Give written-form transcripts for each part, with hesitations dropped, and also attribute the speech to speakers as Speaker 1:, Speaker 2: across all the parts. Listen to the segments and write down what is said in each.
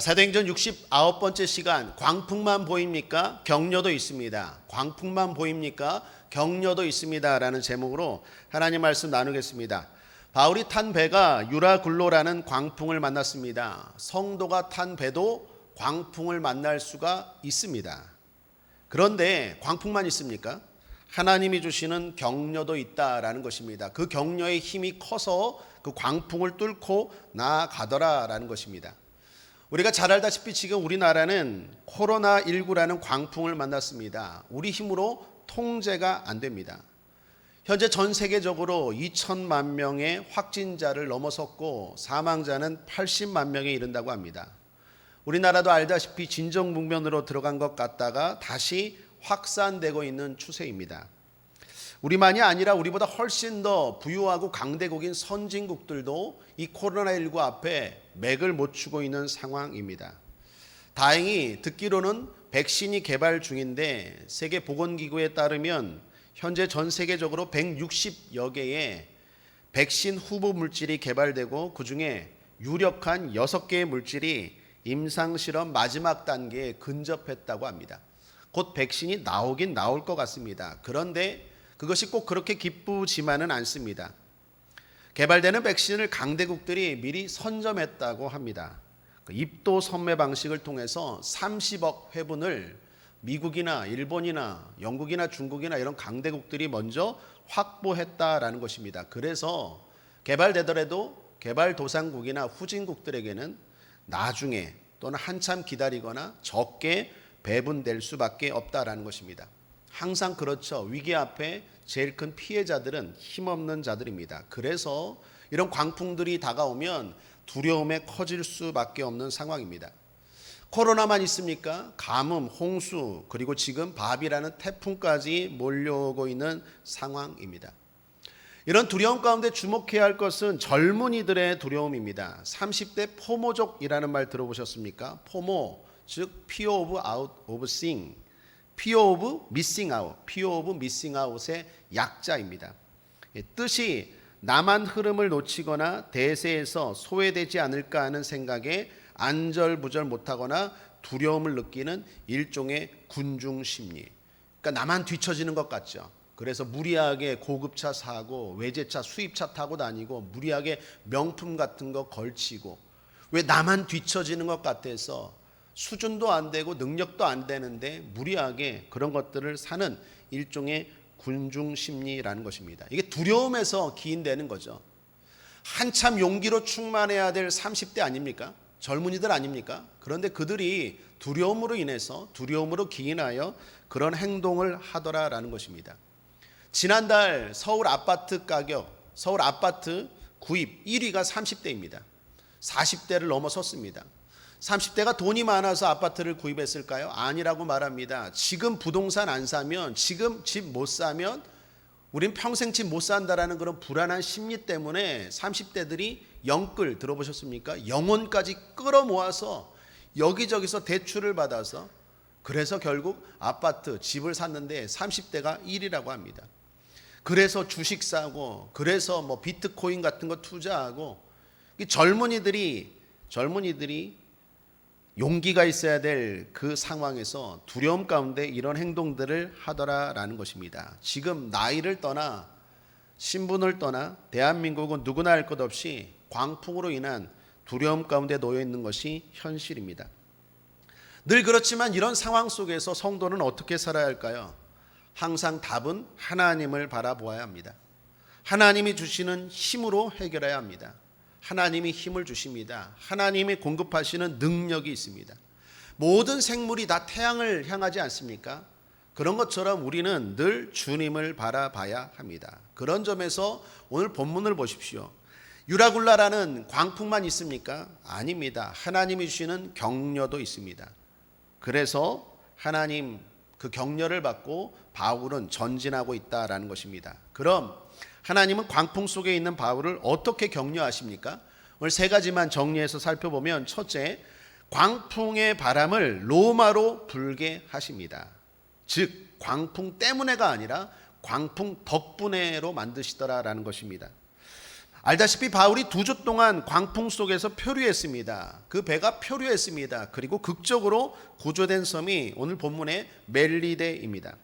Speaker 1: 사도행전 69번째 시간, 광풍만 보입니까? 격려도 있습니다. 광풍만 보입니까? 격려도 있습니다. 라는 제목으로 하나님 말씀 나누겠습니다. 바울이 탄 배가 유라굴로라는 광풍을 만났습니다. 성도가 탄 배도 광풍을 만날 수가 있습니다. 그런데 광풍만 있습니까? 하나님이 주시는 격려도 있다라는 것입니다. 그 격려의 힘이 커서 그 광풍을 뚫고 나아가더라라는 것입니다. 우리가 잘 알다시피 지금 우리나라는 코로나19라는 광풍을 만났습니다. 우리 힘으로 통제가 안 됩니다. 현재 전 세계적으로 2천만 명의 확진자를 넘어섰고 사망자는 80만 명에 이른다고 합니다. 우리나라도 알다시피 진정국면으로 들어간 것 같다가 다시 확산되고 있는 추세입니다. 우리만이 아니라 우리보다 훨씬 더 부유하고 강대국인 선진국들도 이 코로나19 앞에 맥을 못 추고 있는 상황입니다. 다행히 듣기로는 백신이 개발 중인데 세계보건기구에 따르면 현재 전 세계적으로 160여 개의 백신 후보 물질이 개발되고 그중에 유력한 6개의 물질이 임상실험 마지막 단계에 근접했다고 합니다. 곧 백신이 나오긴 나올 것 같습니다. 그런데 그것이 꼭 그렇게 기쁘지만은 않습니다. 개발되는 백신을 강대국들이 미리 선점했다고 합니다. 입도 선매 방식을 통해서 30억 회분을 미국이나 일본이나 영국이나 중국이나 이런 강대국들이 먼저 확보했다라는 것입니다. 그래서 개발되더라도 개발도상국이나 후진국들에게는 나중에 또는 한참 기다리거나 적게 배분될 수밖에 없다라는 것입니다. 항상 그렇죠. 위기 앞에 제일 큰 피해자들은 힘없는 자들입니다. 그래서 이런 광풍들이 다가오면 두려움에 커질 수밖에 없는 상황입니다. 코로나만 있습니까? 가뭄, 홍수, 그리고 지금 바비라는 태풍까지 몰려오고 있는 상황입니다. 이런 두려움 가운데 주목해야 할 것은 젊은이들의 두려움입니다. 30대 포모족이라는 말 들어보셨습니까? 포모, 즉 Fear of out of seeing, Fear of missing out, Fear of missing out의 약자입니다. 뜻이 남한 흐름을 놓치거나 대세에서 소외되지 않을까 하는 생각에 안절부절 못하거나 두려움을 느끼는 일종의 군중 심리. 그러니까 나만 뒤처지는 것 같죠. 그래서 무리하게 고급차 사고 외제차 수입차 타고 다니고 무리하게 명품 같은 거 걸치고 왜 나만 뒤처지는 것 같아서 수준도 안 되고 능력도 안 되는데 무리하게 그런 것들을 사는 일종의 군중 심리라는 것입니다. 이게 두려움에서 기인되는 거죠. 한참 용기로 충만해야 될 30대 아닙니까? 젊은이들 아닙니까? 그런데 그들이 두려움으로 인해서 두려움으로 기인하여 그런 행동을 하더라라는 것입니다. 지난달 서울 아파트 가격, 서울 아파트 구입 1위가 30대입니다. 40대를 넘어섰습니다. 30대가 돈이 많아서 아파트를 구입했을까요? 아니라고 말합니다. 지금 부동산 안 사면, 지금 집 못 사면 우린 평생 집 못 산다라는 그런 불안한 심리 때문에 30대들이 영끌 들어보셨습니까? 영혼까지 끌어모아서 여기저기서 대출을 받아서 그래서 결국 아파트, 집을 샀는데 30대가 1위라고 합니다. 그래서 주식 사고, 그래서 뭐 비트코인 같은 거 투자하고 젊은이들이 용기가 있어야 될 그 상황에서 두려움 가운데 이런 행동들을 하더라라는 것입니다. 지금 나이를 떠나 신분을 떠나 대한민국은 누구나 할 것 없이 광풍으로 인한 두려움 가운데 놓여 있는 것이 현실입니다. 늘 그렇지만 이런 상황 속에서 성도는 어떻게 살아야 할까요? 항상 답은 하나님을 바라보아야 합니다. 하나님이 주시는 힘으로 해결해야 합니다. 하나님이 힘을 주십니다. 하나님이 공급하시는 능력이 있습니다. 모든 생물이 다 태양을 향하지 않습니까? 그런 것처럼 우리는 늘 주님을 바라봐야 합니다. 그런 점에서 오늘 본문을 보십시오. 유라굴라라는 광풍만 있습니까? 아닙니다. 하나님이 주시는 격려도 있습니다. 그래서 하나님 그 격려를 받고 바울은 전진하고 있다라는 것입니다. 그럼 하나님은 광풍 속에 있는 바울을 어떻게 격려하십니까? 오늘 세 가지만 정리해서 살펴보면 첫째, 광풍의 바람을 로마로 불게 하십니다. 즉 광풍 때문에가 아니라 광풍 덕분에로 만드시더라라는 것입니다. 알다시피 바울이 2주 동안 광풍 속에서 표류했습니다. 그 배가 표류했습니다. 그리고 극적으로 구조된 섬이 오늘 본문의 멜리데입니다.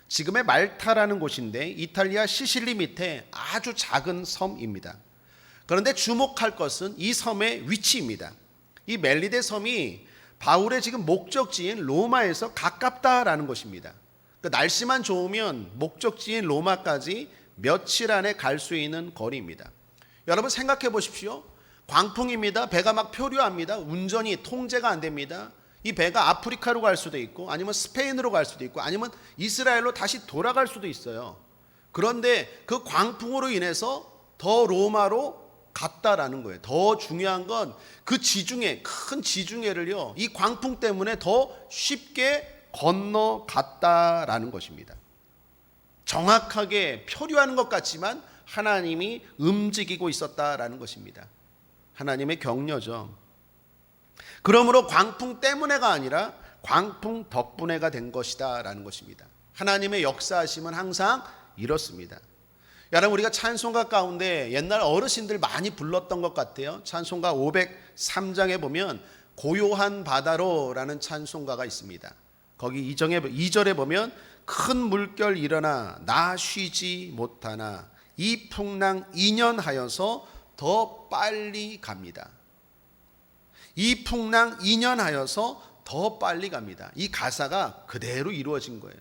Speaker 1: 지금의 말타라는 곳인데 이탈리아 시실리 밑에 아주 작은 섬입니다. 그런데 주목할 것은 이 섬의 위치입니다. 이 멜리데 섬이 바울의 지금 목적지인 로마에서 가깝다라는 것입니다. 그러니까 날씨만 좋으면 목적지인 로마까지 며칠 안에 갈 수 있는 거리입니다. 여러분 생각해 보십시오. 광풍입니다. 배가 막 표류합니다. 운전이 통제가 안 됩니다. 이 배가 아프리카로 갈 수도 있고 아니면 스페인으로 갈 수도 있고 아니면 이스라엘로 다시 돌아갈 수도 있어요. 그런데 그 광풍으로 인해서 더 로마로 갔다라는 거예요. 더 중요한 건 그 지중해, 큰 지중해를요, 이 광풍 때문에 더 쉽게 건너갔다라는 것입니다. 정확하게 표류하는 것 같지만 하나님이 움직이고 있었다라는 것입니다. 하나님의 격려죠. 그러므로 광풍 때문에가 아니라 광풍 덕분에가 된 것이다 라는 것입니다. 하나님의 역사하심은 항상 이렇습니다. 여러분 우리가 찬송가 가운데 옛날 어르신들 많이 불렀던 것 같아요. 찬송가 503장에 보면 고요한 바다로 라는 찬송가가 있습니다. 거기 2절에 보면 큰 물결 일어나 나 쉬지 못하나 이 풍랑 인연하여서 더 빨리 갑니다. 이 풍랑 인연하여서 더 빨리 갑니다. 이 가사가 그대로 이루어진 거예요.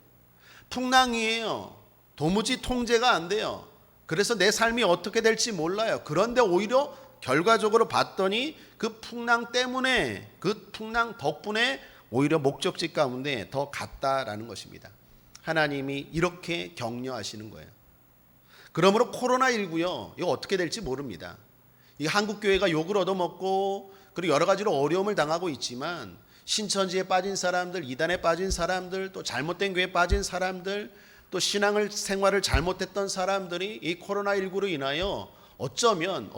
Speaker 1: 풍랑이에요. 도무지 통제가 안 돼요. 그래서 내 삶이 어떻게 될지 몰라요. 그런데 오히려 결과적으로 봤더니 그 풍랑 때문에, 그 풍랑 덕분에 오히려 목적지 가운데 더 갔다라는 것입니다. 하나님이 이렇게 격려하시는 거예요. 그러므로 코로나19요, 이거 어떻게 될지 모릅니다. 이 한국교회가 욕을 얻어먹고 그리고 여러 가지로 어려움을 당하고 있지만 신천지에 빠진 사람들, 이단에 빠진 사람들, 또 잘못된 교회에 빠진 사람들, 또 생활을 잘못했던 사람들이 이 코로나19로 인하여 어쩌면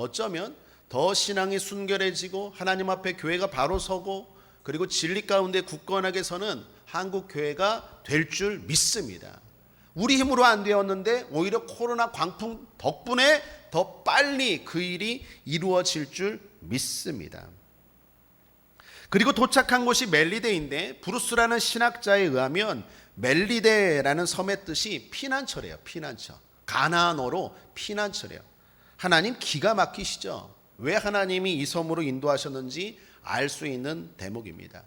Speaker 1: 더 신앙이 순결해지고 하나님 앞에 교회가 바로 서고 그리고 진리 가운데 굳건하게 서는 한국 교회가 될 줄 믿습니다. 우리 힘으로 안 되었는데 오히려 코로나 광풍 덕분에 더 빨리 그 일이 이루어질 줄 믿습니다. 그리고 도착한 곳이 멜리데인데 브루스라는 신학자에 의하면 멜리데라는 섬의 뜻이 피난처래요. 피난처. 가나안어로 피난처래요. 하나님 기가 막히시죠. 왜 하나님이 이 섬으로 인도하셨는지 알 수 있는 대목입니다.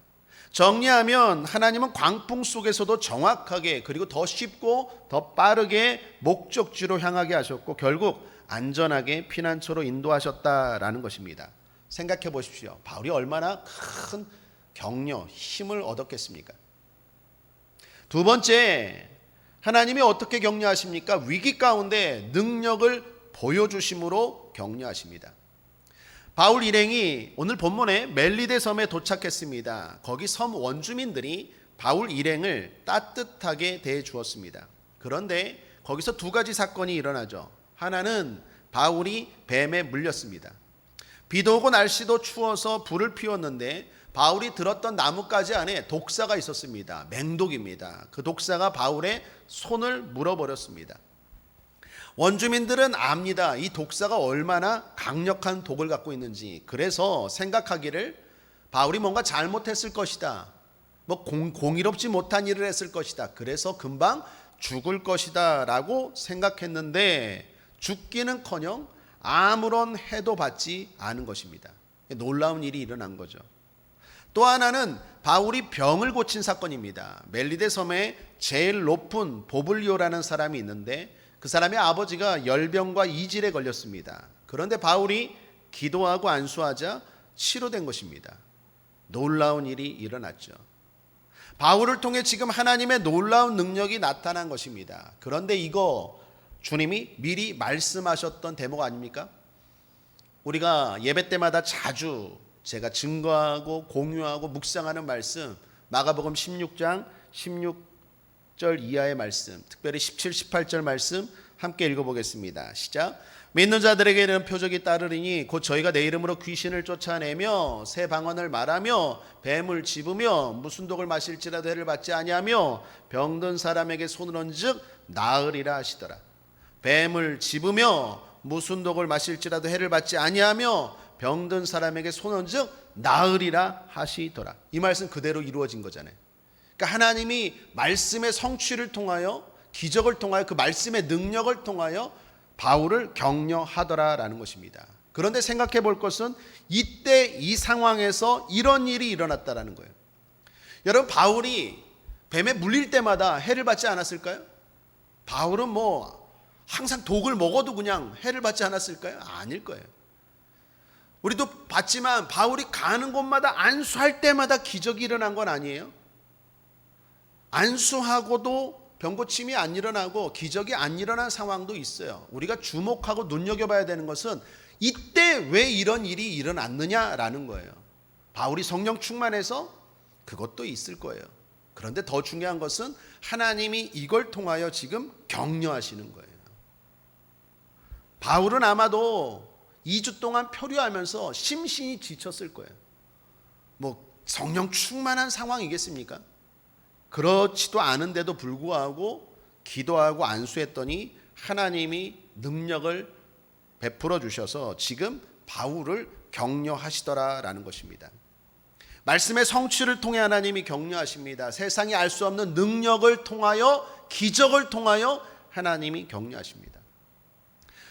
Speaker 1: 정리하면 하나님은 광풍 속에서도 정확하게 그리고 더 쉽고 더 빠르게 목적지로 향하게 하셨고 결국 안전하게 피난처로 인도하셨다라는 것입니다. 생각해 보십시오. 바울이 얼마나 큰 격려, 힘을 얻었겠습니까? 두 번째, 하나님이 어떻게 격려하십니까? 위기 가운데 능력을 보여주심으로 격려하십니다. 바울 일행이 오늘 본문에 멜리데 섬에 도착했습니다. 거기 섬 원주민들이 바울 일행을 따뜻하게 대해 주었습니다. 그런데 거기서 두 가지 사건이 일어나죠. 하나는 바울이 뱀에 물렸습니다. 비도 오고 날씨도 추워서 불을 피웠는데 바울이 들었던 나뭇가지 안에 독사가 있었습니다. 맹독입니다. 그 독사가 바울의 손을 물어버렸습니다. 원주민들은 압니다. 이 독사가 얼마나 강력한 독을 갖고 있는지. 그래서 생각하기를 바울이 뭔가 잘못했을 것이다. 공의롭지 못한 일을 했을 것이다. 그래서 금방 죽을 것이다 라고 생각했는데 죽기는커녕 아무런 해도 받지 않은 것입니다. 놀라운 일이 일어난 거죠. 또 하나는 바울이 병을 고친 사건입니다. 멜리데 섬에 제일 높은 보블리오라는 사람이 있는데 그 사람의 아버지가 열병과 이질에 걸렸습니다. 그런데 바울이 기도하고 안수하자 치료된 것입니다. 놀라운 일이 일어났죠. 바울을 통해 지금 하나님의 놀라운 능력이 나타난 것입니다. 그런데 이거 주님이 미리 말씀하셨던 대목 아닙니까? 우리가 예배 때마다 자주 제가 증거하고 공유하고 묵상하는 말씀, 마가복음 16장 16절 이하의 말씀, 특별히 17, 18절 말씀 함께 읽어보겠습니다. 시작. 믿는 자들에게는 표적이 따르리니 곧 저희가 내 이름으로 귀신을 쫓아내며 새 방언을 말하며 뱀을 집으며 무슨 독을 마실지라도 해를 받지 아니하며 병든 사람에게 손을 얹은즉 나으리라 하시더라. 뱀을 집으며 무슨 독을 마실지라도 해를 받지 아니하며 병든 사람에게 손은즉 나으리라 하시더라. 이 말씀 그대로 이루어진 거잖아요. 그러니까 하나님이 말씀의 성취를 통하여, 기적을 통하여, 그 말씀의 능력을 통하여 바울을 격려하더라라는 것입니다. 그런데 생각해 볼 것은 이때 이 상황에서 이런 일이 일어났다라는 거예요. 여러분, 바울이 뱀에 물릴 때마다 해를 받지 않았을까요? 바울은 항상 독을 먹어도 그냥 해를 받지 않았을까요? 아닐 거예요. 우리도 봤지만 바울이 가는 곳마다 안수할 때마다 기적이 일어난 건 아니에요. 안수하고도 병고침이 안 일어나고 기적이 안 일어난 상황도 있어요. 우리가 주목하고 눈여겨봐야 되는 것은 이때 왜 이런 일이 일어났느냐라는 거예요. 바울이 성령 충만해서 그것도 있을 거예요. 그런데 더 중요한 것은 하나님이 이걸 통하여 지금 격려하시는 거예요. 바울은 아마도 2주 동안 표류하면서 심신이 지쳤을 거예요. 성령 충만한 상황이겠습니까? 그렇지도 않은데도 불구하고 기도하고 안수했더니 하나님이 능력을 베풀어 주셔서 지금 바울을 격려하시더라라는 것입니다. 말씀의 성취를 통해 하나님이 격려하십니다. 세상이 알 수 없는 능력을 통하여, 기적을 통하여 하나님이 격려하십니다.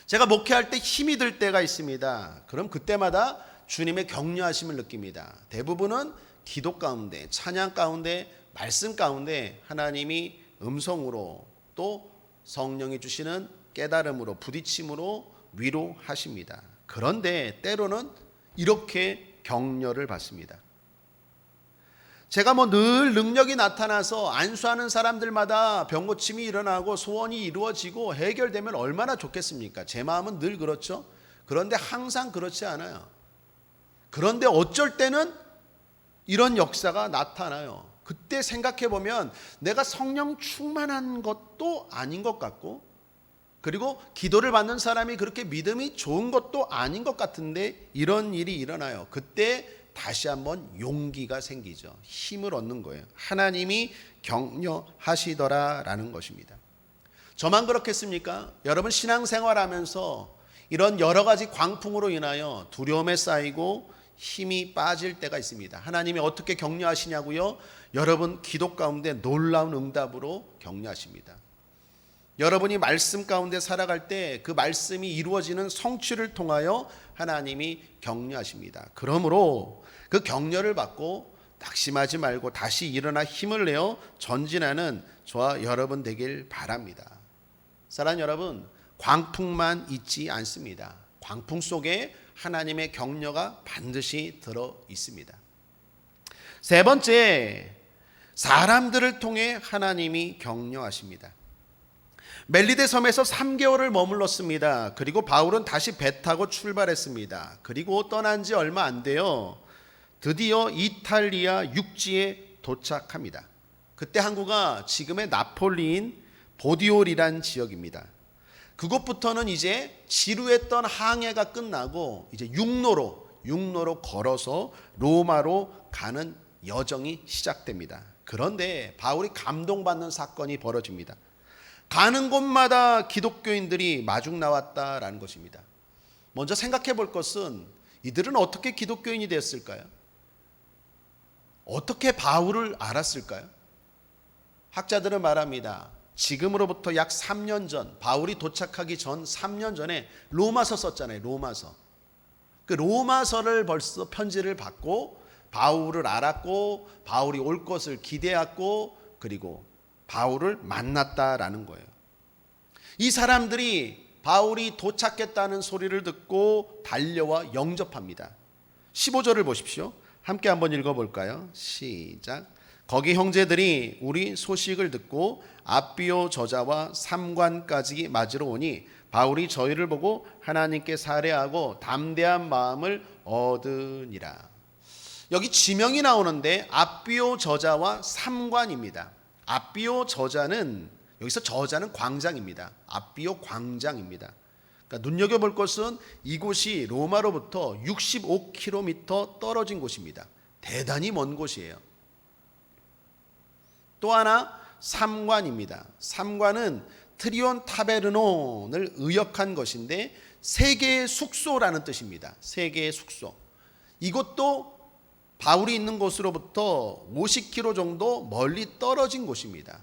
Speaker 1: 제가 목회할 때 힘이 들 때가 있습니다. 그럼 그때마다 주님의 격려하심을 느낍니다. 대부분은 기도 가운데, 찬양 가운데, 말씀 가운데 하나님이 음성으로 또 성령이 주시는 깨달음으로, 부딪힘으로 위로하십니다. 그런데 때로는 이렇게 격려를 받습니다. 제가 늘 능력이 나타나서 안수하는 사람들마다 병고침이 일어나고 소원이 이루어지고 해결되면 얼마나 좋겠습니까? 제 마음은 늘 그렇죠. 그런데 항상 그렇지 않아요. 그런데 어쩔 때는 이런 역사가 나타나요. 그때 생각해 보면 내가 성령 충만한 것도 아닌 것 같고, 그리고 기도를 받는 사람이 그렇게 믿음이 좋은 것도 아닌 것 같은데 이런 일이 일어나요. 그때 다시 한번 용기가 생기죠. 힘을 얻는 거예요. 하나님이 격려하시더라라는 것입니다. 저만 그렇겠습니까? 여러분, 신앙생활하면서 이런 여러 가지 광풍으로 인하여 두려움에 쌓이고 힘이 빠질 때가 있습니다. 하나님이 어떻게 격려하시냐고요? 여러분 기도 가운데 놀라운 응답으로 격려하십니다. 여러분이 말씀 가운데 살아갈 때 그 말씀이 이루어지는 성취를 통하여 하나님이 격려하십니다. 그러므로 그 격려를 받고 낙심하지 말고 다시 일어나 힘을 내어 전진하는 저와 여러분 되길 바랍니다. 사랑하는 여러분, 광풍만 있지 않습니다. 광풍 속에 하나님의 격려가 반드시 들어 있습니다. 세 번째, 사람들을 통해 하나님이 격려하십니다. 멜리데 섬에서 3개월을 머물렀습니다. 그리고 바울은 다시 배 타고 출발했습니다. 그리고 떠난 지 얼마 안 돼요. 드디어 이탈리아 육지에 도착합니다. 그때 항구가 지금의 나폴리인 보디올이란 지역입니다. 그곳부터는 이제 지루했던 항해가 끝나고 이제 육로로 걸어서 로마로 가는 여정이 시작됩니다. 그런데 바울이 감동받는 사건이 벌어집니다. 가는 곳마다 기독교인들이 마중 나왔다라는 것입니다. 먼저 생각해 볼 것은 이들은 어떻게 기독교인이 됐을까요? 어떻게 바울을 알았을까요? 학자들은 말합니다. 지금으로부터 약 3년 전, 바울이 도착하기 전 3년 전에 로마서 썼잖아요. 로마서. 그 로마서를 벌써 편지를 받고 바울을 알았고 바울이 올 것을 기대했고 그리고 바울을 만났다라는 거예요. 이 사람들이 바울이 도착했다는 소리를 듣고 달려와 영접합니다. 15절을 보십시오. 함께 한번 읽어볼까요? 시작. 거기 형제들이 우리 소식을 듣고 아비오 저자와 삼관까지 맞으러 오니 바울이 저희를 보고 하나님께 살해하고 담대한 마음을 얻으니라. 여기 지명이 나오는데 아비오 저자와 삼관입니다. 아비오 저자는, 여기서 저자는 광장입니다. 아비오 광장입니다. 그러니까 눈여겨볼 것은 이곳이 로마로부터 65km 떨어진 곳입니다. 대단히 먼 곳이에요. 또 하나 삼관입니다. 삼관은 트리온 타베르논을 의역한 것인데 세계의 숙소라는 뜻입니다. 세계의 숙소. 이것도 바울이 있는 곳으로부터 50km 정도 멀리 떨어진 곳입니다.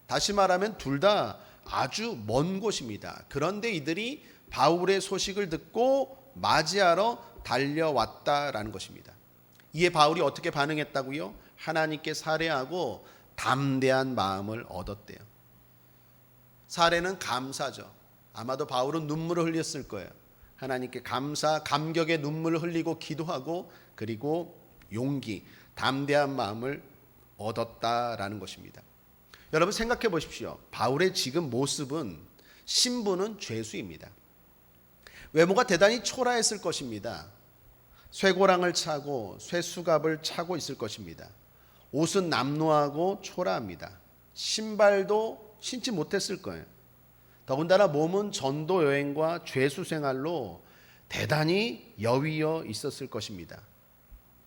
Speaker 1: 다시 말하면 둘 다 아주 먼 곳입니다. 그런데 이들이 바울의 소식을 듣고 맞이하러 달려왔다라는 것입니다. 이에 바울이 어떻게 반응했다고요? 하나님께 살해하고 담대한 마음을 얻었대요. 살해는 감사죠. 아마도 바울은 눈물을 흘렸을 거예요. 하나님께 감격의 눈물을 흘리고 기도하고 그리고 용기, 담대한 마음을 얻었다라는 것입니다. 여러분 생각해 보십시오. 바울의 지금 모습은, 신분은 죄수입니다. 외모가 대단히 초라했을 것입니다. 쇠고랑을 차고 쇠수갑을 차고 있을 것입니다. 옷은 남루하고 초라합니다. 신발도 신지 못했을 거예요. 더군다나 몸은 전도 여행과 죄수 생활로 대단히 여위어 있었을 것입니다.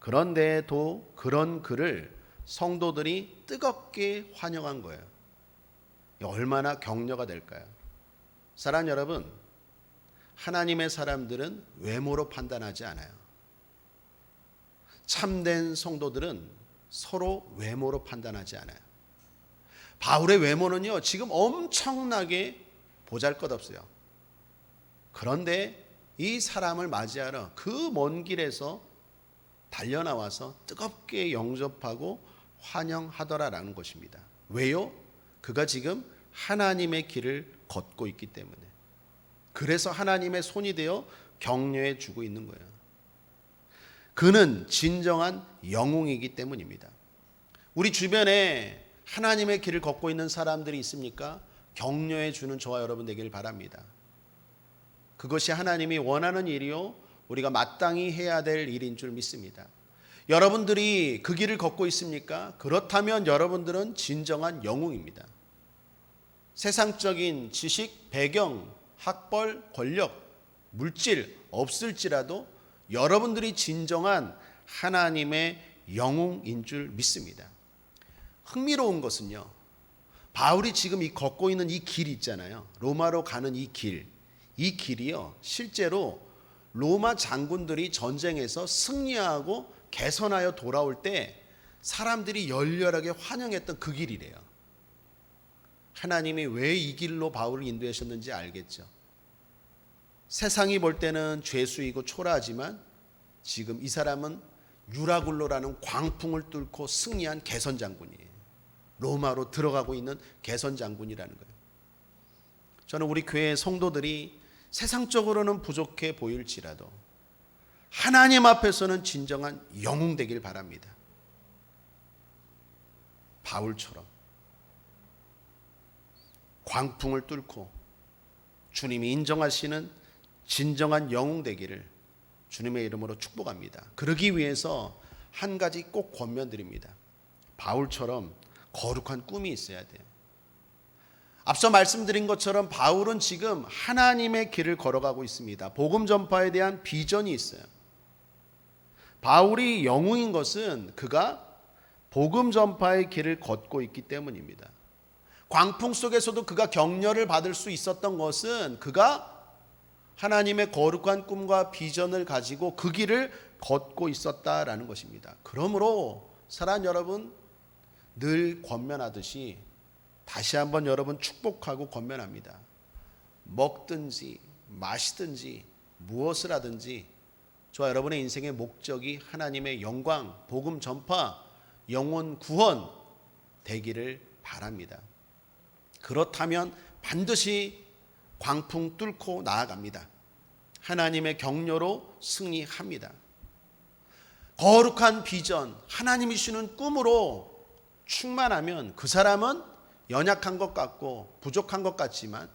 Speaker 1: 그런데도 그런 그를 성도들이 뜨겁게 환영한 거예요. 얼마나 격려가 될까요? 사랑하는 여러분, 하나님의 사람들은 외모로 판단하지 않아요. 참된 성도들은 서로 외모로 판단하지 않아요. 바울의 외모는요, 지금 엄청나게 보잘것없어요. 그런데 이 사람을 맞이하러 그 먼 길에서 달려나와서 뜨겁게 영접하고 환영하더라라는 것입니다. 왜요? 그가 지금 하나님의 길을 걷고 있기 때문에. 그래서 하나님의 손이 되어 격려해 주고 있는 거예요. 그는 진정한 영웅이기 때문입니다. 우리 주변에 하나님의 길을 걷고 있는 사람들이 있습니까? 격려해 주는 저와 여러분 되기를 바랍니다. 그것이 하나님이 원하는 일이요, 우리가 마땅히 해야 될 일인 줄 믿습니다. 여러분들이 그 길을 걷고 있습니까? 그렇다면 여러분들은 진정한 영웅입니다. 세상적인 지식, 배경, 학벌, 권력, 물질 없을지라도 여러분들이 진정한 하나님의 영웅인 줄 믿습니다. 흥미로운 것은요, 바울이 지금 이 걷고 있는 이 길이 있잖아요. 로마로 가는 이 길이요, 실제로 로마 장군들이 전쟁에서 승리하고 개선하여 돌아올 때 사람들이 열렬하게 환영했던 그 길이래요. 하나님이 왜 이 길로 바울을 인도하셨는지 알겠죠. 세상이 볼 때는 죄수이고 초라하지만 지금 이 사람은 유라굴로라는 광풍을 뚫고 승리한 개선 장군이에요. 로마로 들어가고 있는 개선 장군이라는 거예요. 저는 우리 교회 성도들이 세상적으로는 부족해 보일지라도 하나님 앞에서는 진정한 영웅 되길 바랍니다. 바울처럼 광풍을 뚫고 주님이 인정하시는 진정한 영웅 되기를 주님의 이름으로 축복합니다. 그러기 위해서 한 가지 꼭 권면드립니다. 바울처럼 거룩한 꿈이 있어야 돼요. 앞서 말씀드린 것처럼 바울은 지금 하나님의 길을 걸어가고 있습니다. 복음 전파에 대한 비전이 있어요. 바울이 영웅인 것은 그가 복음 전파의 길을 걷고 있기 때문입니다. 광풍 속에서도 그가 격려를 받을 수 있었던 것은 그가 하나님의 거룩한 꿈과 비전을 가지고 그 길을 걷고 있었다라는 것입니다. 그러므로 사랑하는 여러분, 늘 권면하듯이 다시 한번 여러분 축복하고 권면합니다. 먹든지 마시든지 무엇을 하든지 저와 여러분의 인생의 목적이 하나님의 영광, 복음 전파, 영혼 구원 되기를 바랍니다. 그렇다면 반드시 광풍 뚫고 나아갑니다. 하나님의 격려로 승리합니다. 거룩한 비전, 하나님이 주시는 꿈으로 충만하면 그 사람은 연약한 것 같고 부족한 것 같지만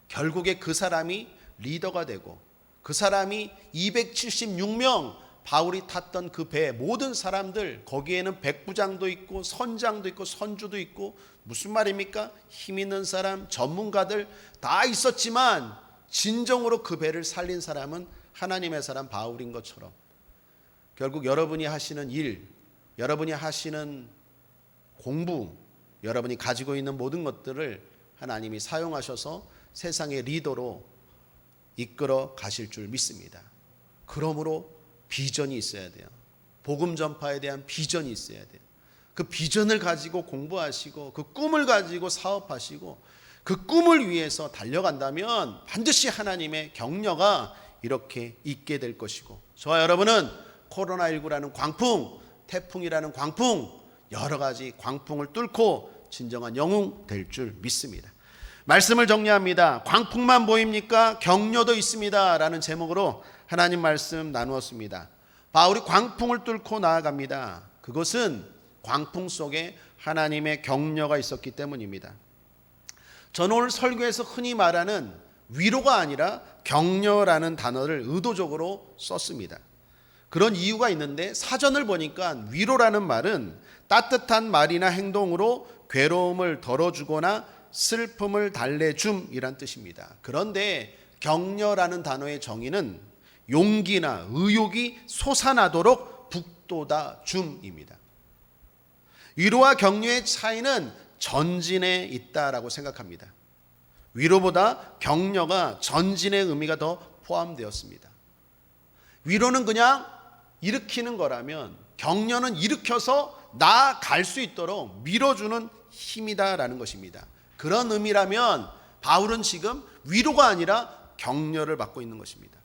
Speaker 1: 결국에 그 사람이 리더가 되고 그 사람이 276명 바울이 탔던 그 배 모든 사람들 거기에는 백부장도 있고 선장도 있고 선주도 있고 무슨 말입니까? 힘 있는 사람, 전문가들 다 있었지만 진정으로 그 배를 살린 사람은 하나님의 사람 바울인 것처럼 결국 여러분이 하시는 일, 여러분이 하시는 공부, 여러분이 가지고 있는 모든 것들을 하나님이 사용하셔서 세상의 리더로 이끌어 가실 줄 믿습니다. 그러므로 비전이 있어야 돼요. 복음 전파에 대한 비전이 있어야 돼요. 그 비전을 가지고 공부하시고 그 꿈을 가지고 사업하시고 그 꿈을 위해서 달려간다면 반드시 하나님의 격려가 이렇게 있게 될 것이고, 저와 여러분은 코로나19라는 광풍, 태풍이라는 광풍, 여러 가지 광풍을 뚫고 진정한 영웅 될 줄 믿습니다. 말씀을 정리합니다. 광풍만 보입니까? 격려도 있습니다 라는 제목으로 하나님 말씀 나누었습니다. 바울이 광풍을 뚫고 나아갑니다. 그것은 광풍 속에 하나님의 격려가 있었기 때문입니다. 저는 오늘 설교에서 흔히 말하는 위로가 아니라 격려라는 단어를 의도적으로 썼습니다. 그런 이유가 있는데, 사전을 보니까 위로라는 말은 따뜻한 말이나 행동으로 괴로움을 덜어주거나 슬픔을 달래줌이란 뜻입니다. 그런데 격려라는 단어의 정의는 용기나 의욕이 솟아나도록 북돋아 줌입니다. 위로와 격려의 차이는 전진에 있다라고 생각합니다. 위로보다 격려가 전진의 의미가 더 포함되었습니다. 위로는 그냥 일으키는 거라면 격려는 일으켜서 나아갈 수 있도록 밀어주는 힘이다라는 것입니다. 그런 의미라면 바울은 지금 위로가 아니라 격려를 받고 있는 것입니다.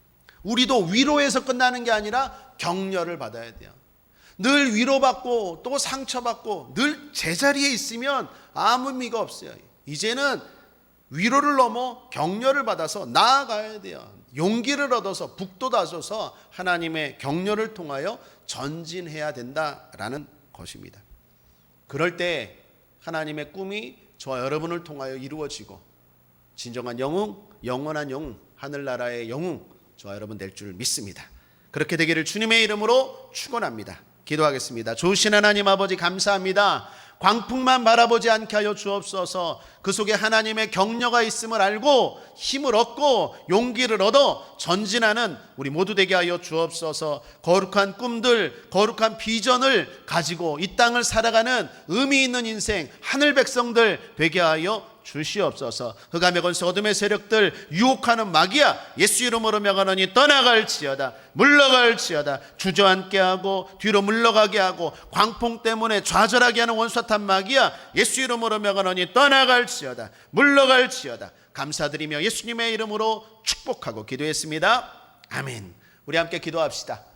Speaker 1: 우리도 위로에서 끝나는 게 아니라 격려를 받아야 돼요. 늘 위로받고 또 상처받고 늘 제자리에 있으면 아무 의미가 없어요. 이제는 위로를 넘어 격려를 받아서 나아가야 돼요. 용기를 얻어서 북돋아줘서 하나님의 격려를 통하여 전진해야 된다라는 것입니다. 그럴 때 하나님의 꿈이 저와 여러분을 통하여 이루어지고 진정한 영웅, 영원한 영웅, 하늘나라의 영웅 저와 여러분 될 줄 믿습니다. 그렇게 되기를 주님의 이름으로 축원합니다. 기도하겠습니다. 좋으신 하나님 아버지, 감사합니다. 광풍만 바라보지 않게 하여 주옵소서. 그 속에 하나님의 격려가 있음을 알고 힘을 얻고 용기를 얻어 전진하는 우리 모두 되게 하여 주옵소서. 거룩한 꿈들, 거룩한 비전을 가지고 이 땅을 살아가는 의미 있는 인생, 하늘 백성들 되게 하여 주시옵소서. 흑암의 권세, 어둠의 세력들, 유혹하는 마귀야, 예수 이름으로 명하노니 떠나갈지어다, 물러갈지어다. 주저앉게 하고 뒤로 물러가게 하고 광풍 때문에 좌절하게 하는 원수탄 마귀야, 예수 이름으로 명하노니 떠나갈지어다, 물러갈지어다. 감사드리며 예수님의 이름으로 축복하고 기도했습니다. 아멘. 우리 함께 기도합시다.